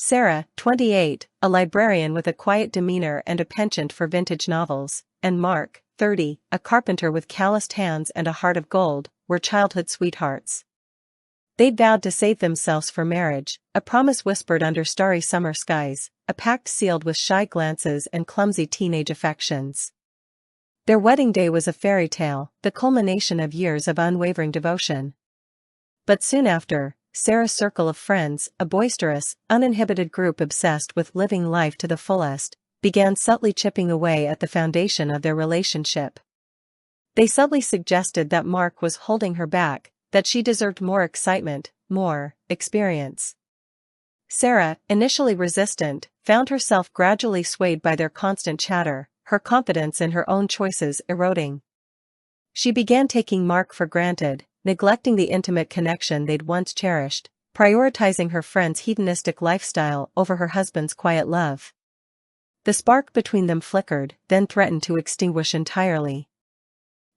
Sarah, 28, a librarian with a quiet demeanor and a penchant for vintage novels, and Mark, 30, a carpenter with calloused hands and a heart of gold, were childhood sweethearts. They'd vowed to save themselves for marriage, a promise whispered under starry summer skies, a pact sealed with shy glances and clumsy teenage affections. Their wedding day was a fairy tale, the culmination of years of unwavering devotion. But soon after, Sarah's circle of friends, a boisterous, uninhibited group obsessed with living life to the fullest, began subtly chipping away at the foundation of their relationship. They subtly suggested that Mark was holding her back, that she deserved more excitement, more experience. Sarah, initially resistant, found herself gradually swayed by their constant chatter, her confidence in her own choices eroding. She began taking Mark for granted, neglecting the intimate connection they'd once cherished, prioritizing her friend's hedonistic lifestyle over her husband's quiet love. The spark between them flickered, then threatened to extinguish entirely.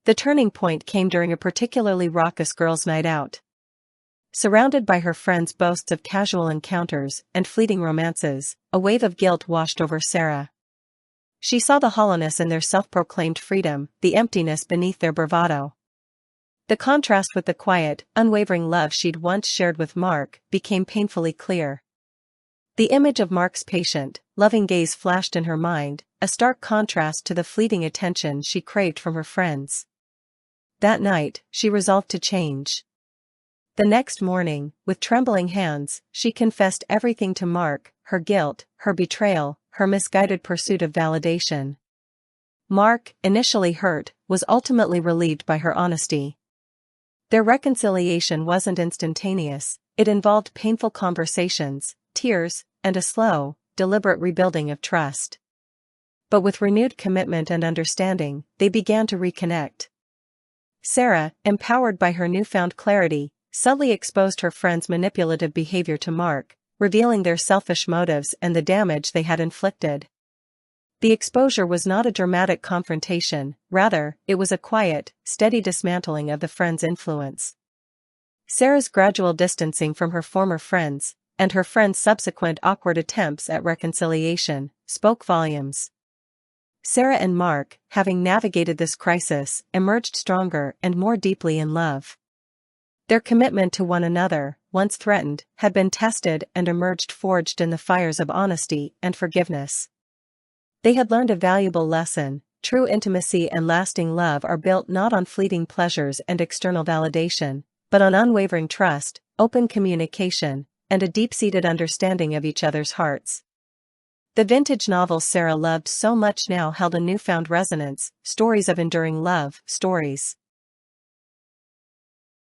The turning point came during a particularly raucous girls' night out. Surrounded by her friends' boasts of casual encounters and fleeting romances, a wave of guilt washed over Sarah. She saw the hollowness in their self-proclaimed freedom, the emptiness beneath their bravado. The contrast with the quiet, unwavering love she'd once shared with Mark became painfully clear. The image of Mark's patient, loving gaze flashed in her mind, a stark contrast to the fleeting attention she craved from her friends. That night, she resolved to change. The next morning, with trembling hands, she confessed everything to Mark, her guilt, her betrayal, her misguided pursuit of validation. Mark, initially hurt, was ultimately relieved by her honesty. Their reconciliation wasn't instantaneous, it involved painful conversations, tears, and a slow, deliberate rebuilding of trust. But with renewed commitment and understanding, they began to reconnect. Sarah, empowered by her newfound clarity, subtly exposed her friend's manipulative behavior to Mark, revealing their selfish motives and the damage they had inflicted. The exposure was not a dramatic confrontation, rather, it was a quiet, steady dismantling of the friend's influence. Sarah's gradual distancing from her former friends, and her friend's subsequent awkward attempts at reconciliation, spoke volumes. Sarah and Mark, having navigated this crisis, emerged stronger and more deeply in love. Their commitment to one another, once threatened, had been tested and emerged forged in the fires of honesty and forgiveness. They had learned a valuable lesson: true intimacy and lasting love are built not on fleeting pleasures and external validation, but on unwavering trust, open communication, and a deep-seated understanding of each other's hearts. The vintage novels Sarah loved so much now held a newfound resonance, stories of enduring love, stories